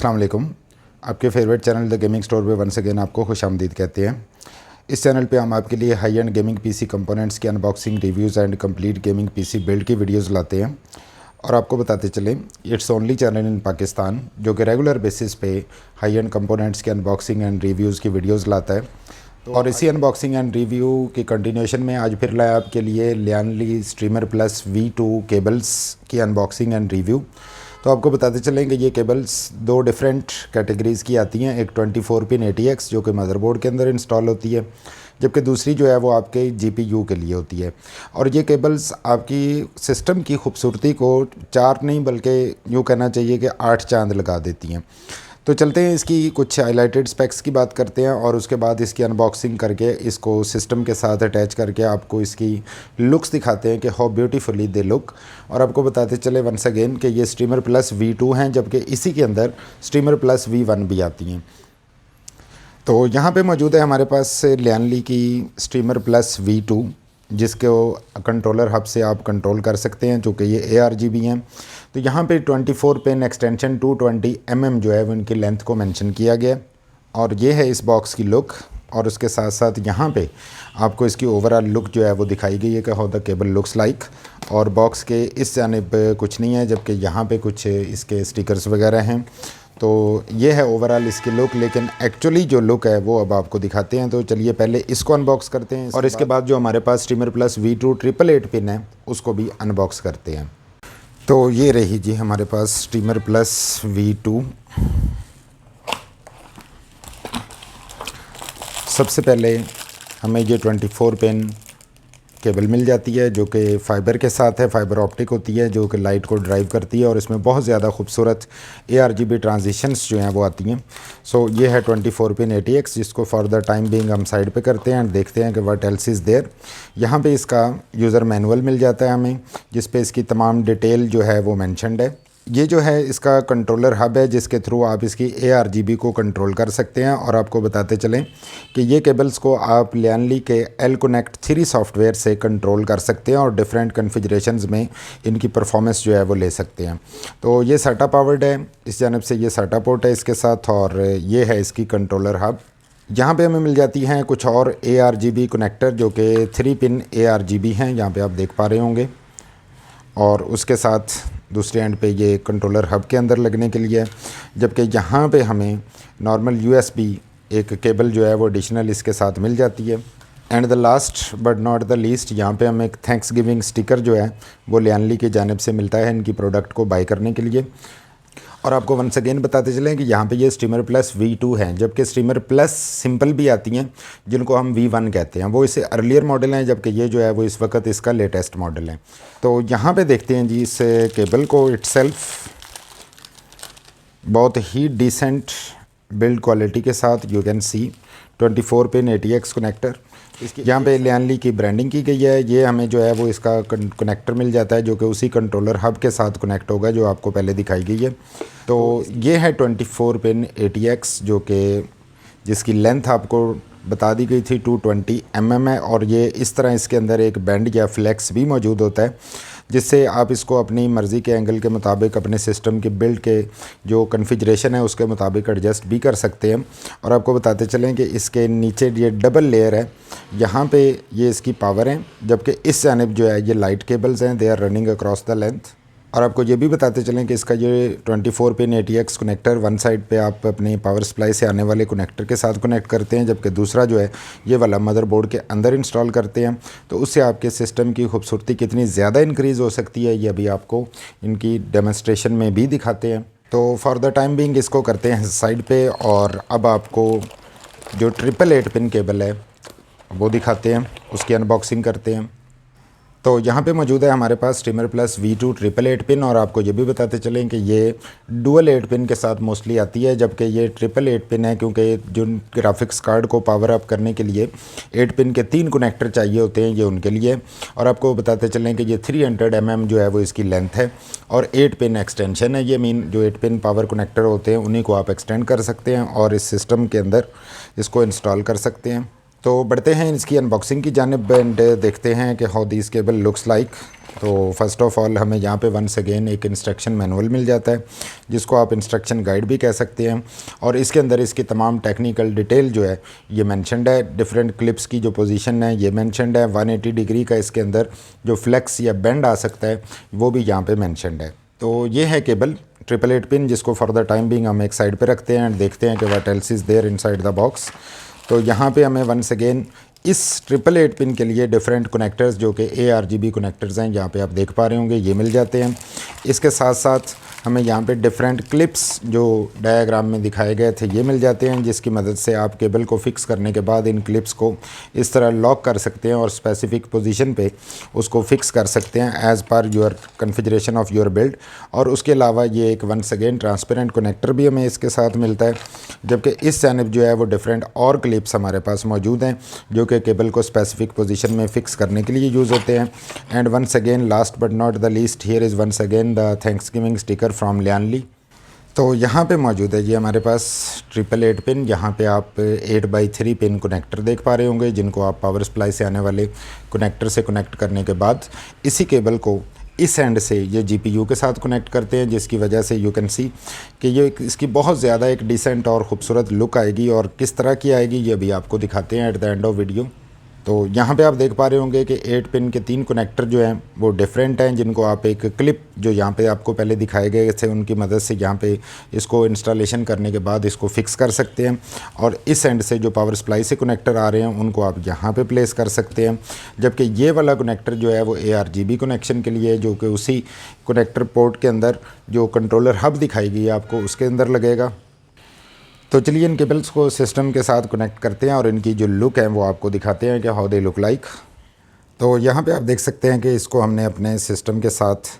अस्सलाम वालेकुम। आपके favourite channel the gaming store पे वंस अगेन आपको खुशामदीद कहते हैं। इस चैनल पे हम आपके लिए high end gaming PC components की unboxing, reviews and complete gaming PC build की वीडियोस लाते हैं और आपको बताते चलें it's only channel in Pakistan जो कि रेगुलर बेसिस पे हाई एंड कंपोनेंट्स के अनबॉक्सिंग एंड रिव्यूज़ की वीडियोज़ लाता है। और इसी अनबॉक्सिंग एंड रिव्यू की कंटिन्यूशन में आज फिर लाया आपके लिए Lian Li streamer plus V2 cables की अनबॉक्सिंग एंड रिव्यू। तो आपको बताते चलें कि ये केबल्स दो डिफरेंट कैटेगरीज़ की आती हैं। एक 24 पिन ATX जो कि मदरबोर्ड के अंदर इंस्टॉल होती है, जबकि दूसरी जो है वो आपके GPU के लिए होती है। और ये केबल्स आपकी सिस्टम की खूबसूरती को 4 नहीं बल्कि यूँ कहना चाहिए कि 8 चांद लगा देती हैं। तो चलते हैं इसकी कुछ हाईलाइटेड स्पेक्स की बात करते हैं और उसके बाद इसकी अनबॉक्सिंग करके इसको सिस्टम के साथ अटैच करके आपको इसकी लुक्स दिखाते हैं कि हाउ ब्यूटीफुली दे लुक। और आपको बताते चले वंस अगेन कि ये स्ट्रीमर प्लस V2 हैं, जबकि इसी के अंदर स्ट्रीमर प्लस V1 भी आती हैं। तो यहाँ पे मौजूद है हमारे पास लियानली की स्ट्रीमर प्लस V2, जिसको कंट्रोलर हब से आप कंट्रोल कर सकते हैं, जो कि ये ARGB हैं। तो यहाँ पे 24 पिन एक्सटेंशन 220 mm जो है वो इनकी लेंथ को मेंशन किया गया और ये है इस बॉक्स की लुक। और उसके साथ साथ यहाँ पे आपको इसकी ओवरऑल लुक जो है वो दिखाई गई है कि how the cable looks like. और बॉक्स के इस जानिब कुछ नहीं है, जबकि यहाँ पे कुछ इसके स्टिकर्स वगैरह हैं। तो ये है ओवरऑल इसकी लुक, लेकिन एक्चुअली जो लुक है वो अब आपको दिखाते हैं। तो चलिए पहले इसको अनबॉक्स करते हैं और इसके बाद जो हमारे पास स्ट्रीमर प्लस V2 888 पिन है उसको भी अनबॉक्स करते हैं। तो ये रही जी हमारे पास स्ट्रीमर प्लस V2। सबसे पहले हमें ये 24 पिन केबल मिल जाती है जो कि फ़ाइबर के साथ है, फ़ाइबर ऑप्टिक होती है जो कि लाइट को ड्राइव करती है और इसमें बहुत ज़्यादा खूबसूरत ARGB ट्रांजिशंस जो हैं वो आती हैं। सो ये है 24 पिन ATX, जिसको फॉर द टाइम बीइंग हम साइड पे करते हैं एंड देखते हैं कि व्हाट एल्स इज़ देयर। यहाँ पे इसका यूज़र मैनुअल मिल जाता है हमें, जिस पे इसकी तमाम डिटेल जो है वो मेंशन्ड है। ये जो है इसका कंट्रोलर हब है जिसके थ्रू आप इसकी ARGB को कंट्रोल कर सकते हैं। और आपको बताते चलें कि ये केबल्स को आप लियानली के L-Connect 3 सॉफ्टवेयर से कंट्रोल कर सकते हैं और डिफरेंट कन्फिगरेशंस में इनकी परफॉर्मेंस जो है वो ले सकते हैं। तो ये SATA पावर्ड है, इस जानब से ये SATA पोर्ट है इसके साथ, और ये है इसकी कंट्रोलर हब। यहाँ पे हमें मिल जाती हैं कुछ और ARGB कनेक्टर जो कि 3 पिन ARGB हैं, यहाँ पे आप देख पा रहे होंगे। और उसके साथ दूसरे एंड पे ये कंट्रोलर हब के अंदर लगने के लिए, जबकि यहाँ पे हमें नॉर्मल USB एक केबल जो है वो एडिशनल इसके साथ मिल जाती है। And the last but not the least, यहाँ पे हमें एक थैंक्स गिविंग स्टिकर जो है वो लियानली की जानिब से मिलता है इनकी प्रोडक्ट को बाई करने के लिए। और आपको वंस अगेन बताते चलें कि यहाँ पे ये स्ट्रीमर प्लस V2 हैं, जबकि स्ट्रीमर प्लस सिंपल भी आती हैं जिनको हम V1 कहते हैं, वो इससे अर्लियर मॉडल हैं, जबकि ये जो है वो इस वक्त इसका लेटेस्ट मॉडल है। तो यहाँ पे देखते हैं जी इस केबल को इटसेल्फ बहुत ही डिसेंट बिल्ड क्वालिटी के साथ। You can C 24 pin ATX connector, इसकी यहाँ पे लियानली की ब्रांडिंग की गई है। ये हमें जो है वो इसका कनेक्टर मिल जाता है जो कि उसी कंट्रोलर हब के साथ कनेक्ट होगा जो आपको पहले दिखाई गई है। तो ये है 24 पिन ATX जो कि जिसकी लेंथ आपको बता दी गई थी 220 mm है। और ये इस तरह इसके अंदर एक बैंड या फ्लेक्स भी मौजूद होता है, जिससे आप इसको अपनी मर्ज़ी के एंगल के मुताबिक अपने सिस्टम के बिल्ड के जो कन्फिग्रेशन है उसके मुताबिक एडजस्ट भी कर सकते हैं। और आपको बताते चलें कि इसके नीचे ये डबल लेयर है, यहाँ पे ये इसकी पावर है, जबकि इस जानिब जो है ये लाइट केबल्स हैं, they are running across the length. और आपको ये भी बताते चलें कि इसका ये 24 pin ATX connector one side पे आप अपने पावर सप्लाई से आने वाले कनेक्टर के साथ कनेक्ट करते हैं, जबकि दूसरा जो है ये वाला मदरबोर्ड के अंदर इंस्टॉल करते हैं। तो उससे आपके सिस्टम की खूबसूरती कितनी ज़्यादा इंक्रीज़ हो सकती है ये अभी आपको इनकी डेमोन्स्ट्रेशन में भी दिखाते हैं। तो फॉर द टाइम बीइंग इसको करते हैं साइड पे और अब आपको जो 888 पिन केबल है वो दिखाते हैं, उसकी अनबॉक्सिंग करते हैं। तो यहाँ पे मौजूद है हमारे पास स्ट्रीमर प्लस V2 888 पिन, और आपको ये भी बताते चलें कि ये डुअल 8 पिन के साथ मोस्टली आती है, जबकि ये 888 पिन है क्योंकि जो ग्राफिक्स कार्ड को पावर अप करने के लिए 8 पिन के 3 कनेक्टर चाहिए होते हैं, ये उनके लिए। और आपको बताते चलें कि ये 300 mm जो है वो इसकी लेंथ है और 8 पिन एक्सटेंशन है। ये मीन जो 8 पिन पावर कनेक्टर होते हैं उन्हीं को आप एक्सटेंड कर सकते हैं और इस सिस्टम के अंदर इसको इंस्टॉल कर सकते हैं। तो बढ़ते हैं इसकी अनबॉक्सिंग की जानिब एंड देखते हैं कि how this cable looks like. तो फर्स्ट ऑफ़ ऑल हमें यहाँ पे वंस अगेन एक इंस्ट्रक्शन मैनुअल मिल जाता है, जिसको आप इंस्ट्रक्शन गाइड भी कह सकते हैं। और इसके अंदर इसकी तमाम टेक्निकल डिटेल जो है ये मेंशन्ड है। डिफरेंट क्लिप्स की जो पोजीशन है ये मेंशन्ड है। 180 डिग्री का इसके अंदर जो फ्लेक्स या बेंड आ सकता है वो भी यहाँ पे मेंशन्ड है। तो ये है केबल 888 पिन, जिसको फॉर द टाइम बिंग हम एक साइड पे रखते हैं एंड देखते हैं कि what else is there inside the box. तो यहाँ पे हमें वंस अगेन इस 888 पिन के लिए डिफरेंट कनेक्टर्स जो कि ARGB कनेक्टर्स हैं, यहाँ पे आप देख पा रहे होंगे, ये मिल जाते हैं। इसके साथ साथ हमें यहाँ पे डिफरेंट क्लिप्स जो डायग्राम में दिखाए गए थे ये मिल जाते हैं, जिसकी मदद से आप केबल को फिक्स करने के बाद इन क्लिप्स को इस तरह लॉक कर सकते हैं और स्पेसिफिक पोजीशन पे उसको फिक्स कर सकते हैं as per your configuration of your build. और उसके अलावा ये एक वंस अगेन ट्रांसपेरेंट कनेक्टर भी हमें इसके साथ मिलता है, जबकि इस जानिब जो है वो डिफरेंट और क्लिप्स हमारे पास मौजूद हैं जो कि केबल को स्पेसिफिक पोजीशन में फ़िक्स करने के लिए यूज़ होते हैं। And once again last but not the least, here is once again the Thanksgiving sticker from Lian Li. तो यहाँ पे मौजूद है ये हमारे पास 888 पिन। यहाँ पे आप 8x3 पिन कनेक्टर देख पा रहे होंगे, जिनको आप पावर सप्लाई से आने वाले कनेक्टर से कनेक्ट करने के बाद इसी केबल को इस एंड से ये GPU के साथ कनेक्ट करते हैं, जिसकी वजह से यू कैन सी कि ये इसकी बहुत ज़्यादा एक डिसेंट और ख़ूबसूरत लुक आएगी। और किस तरह की आएगी ये भी आपको दिखाते हैं at the end of video. तो यहाँ पे आप देख पा रहे होंगे कि 8 पिन के 3 कनेक्टर जो हैं वो डिफरेंट हैं, जिनको आप एक क्लिप जो यहाँ पे आपको पहले दिखाए गए थे उनकी मदद से यहाँ पे इसको इंस्टॉलेशन करने के बाद इसको फिक्स कर सकते हैं। और इस एंड से जो पावर सप्लाई से कनेक्टर आ रहे हैं उनको आप यहाँ पे प्लेस कर सकते हैं। जबकि ये वाला कनेक्टर जो है वो ARGB कनेक्शन के लिए है, जो कि उसी कनेक्टर पोर्ट के अंदर जो कंट्रोलर हब दिखाई गई है आपको उसके अंदर लगेगा। तो चलिए इन केबल्स को सिस्टम के साथ कनेक्ट करते हैं और इनकी जो लुक है वो आपको दिखाते हैं कि हाउ दे लुक लाइक। तो यहाँ पे आप देख सकते हैं कि इसको हमने अपने सिस्टम के साथ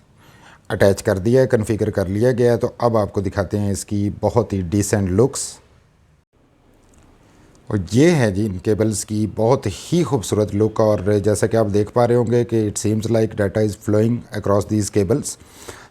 अटैच कर दिया है, कॉन्फ़िगर कर लिया गया है। तो अब आपको दिखाते हैं इसकी बहुत ही डिसेंट लुक्स। और ये है जी इन केबल्स की बहुत ही खूबसूरत लुक। और जैसा कि आप देख पा रहे होंगे कि it seems like data is flowing across these cables.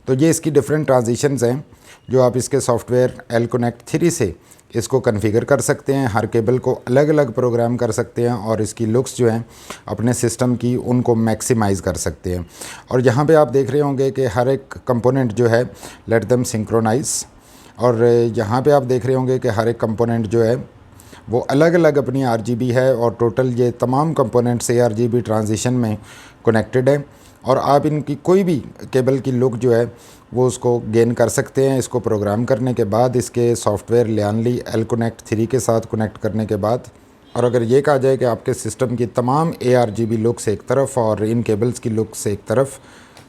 तो ये इसकी डिफरेंट ट्रांजिशंस हैं जो आप इसके सॉफ्टवेयर L-Connect 3 से इसको कॉन्फ़िगर कर सकते हैं। हर केबल को अलग अलग प्रोग्राम कर सकते हैं और इसकी लुक्स जो हैं अपने सिस्टम की उनको मैक्सिमाइज़ कर सकते हैं। और यहाँ पे आप देख रहे होंगे कि हर एक कंपोनेंट जो है लेट देम सिंक्रोनाइज। और यहाँ पे आप देख रहे होंगे कि हर एक कंपोनेंट जो है वो अलग अलग अपनी RGB है और टोटल ये तमाम कंपोनेंट्स ARGB ट्रांजिशन में कनेक्टेड है। और आप इनकी कोई भी केबल की लुक जो है वो उसको गेन कर सकते हैं इसको प्रोग्राम करने के बाद, इसके सॉफ्टवेयर लियानली L-Connect 3 के साथ कनेक्ट करने के बाद। और अगर ये कहा जाए कि आपके सिस्टम की तमाम ARGB लुक्स एक तरफ और इन केबल्स की लुक्स एक तरफ,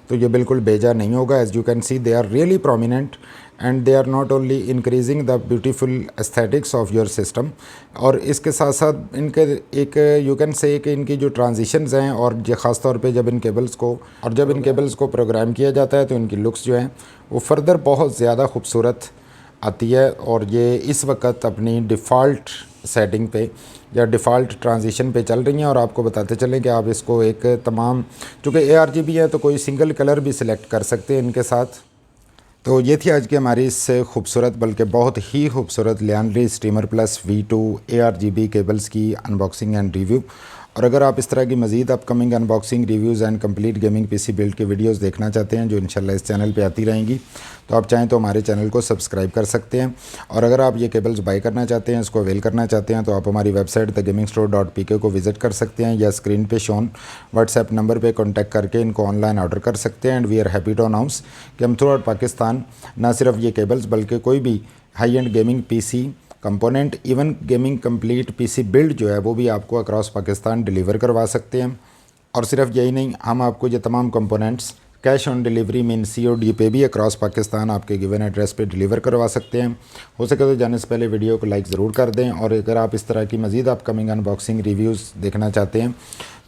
तो ये बिल्कुल बेजा नहीं होगा। As you can see they are really prominent and they are not only increasing the beautiful aesthetics of your system. और इसके साथ साथ इनके एक यू कैन से कि इनकी जो ट्रांजिशंस हैं और ये ख़ास तौर पे जब इन केबल्स को प्रोग्राम किया जाता है तो इनकी लुक्स जो हैं वो फर्दर बहुत ज़्यादा खूबसूरत आती है। और ये इस वक्त अपनी डिफ़ॉल्ट सेटिंग पे या डिफ़ॉल्ट ट्रांजिशन पे चल रही हैं। और आपको बताते चलें कि आप इसको एक तमाम, चूँकि ARGB है तो कोई सिंगल कलर भी सिलेक्ट कर सकते हैं इनके साथ। तो ये थी आज की हमारी इस खूबसूरत बल्कि बहुत ही खूबसूरत Lian Li streamer plus V2 ARGB cables की अनबॉक्सिंग एंड रिव्यू। और अगर आप इस तरह की मज़ीद upcoming unboxing reviews and complete gaming PC build के वीडियोस देखना चाहते हैं जो इंशाल्लाह इस चैनल पे आती रहेंगी, तो आप चाहें तो हमारे चैनल को सब्सक्राइब कर सकते हैं। और अगर आप ये केबल्स बाय करना चाहते हैं, इसको अवेल करना चाहते हैं, तो आप हमारी वेबसाइट thegamingstore.pk को विज़िट कर सकते हैं या स्क्रीन पे शोन व्हाट्सएप नंबर पे कॉन्टैक्ट करके इनको ऑनलाइन ऑर्डर कर सकते हैं। And we are happy to announce कि हम थ्रू आउट पाकिस्तान ना सिर्फ ये केबल्स बल्कि कोई भी high end gaming PC component, even gaming complete PC build जो है वो भी आपको अक्रॉस पाकिस्तान डिलीवर करवा सकते हैं। और सिर्फ यही नहीं, हम आपको ये तमाम components cash on delivery mean COD पे भी अक्रॉस पाकिस्तान आपके गिवन एड्रेस पे डिलीवर करवा सकते हैं। हो सके तो जाने से पहले वीडियो को लाइक ज़रूर कर दें। और अगर आप इस तरह की मज़ीद अपकमिंग अनबॉक्सिंग रिव्यूज़ देखना चाहते हैं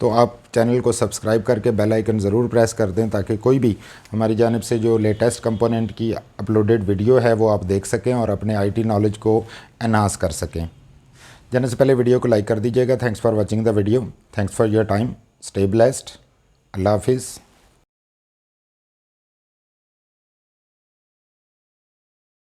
तो आप चैनल को सब्सक्राइब करके बेल आइकन ज़रूर प्रेस कर दें, ताकि कोई भी हमारी जानिब से जो लेटेस्ट कंपोनेंट की अपलोडेड वीडियो है वो आप देख सकें और अपने IT नॉलेज को एनहांस कर सकें। जाने से पहले वीडियो को लाइक कर दीजिएगा। Thanks for watching the video, thanks for your time, stay blessed, अल्लाह हाफिज़।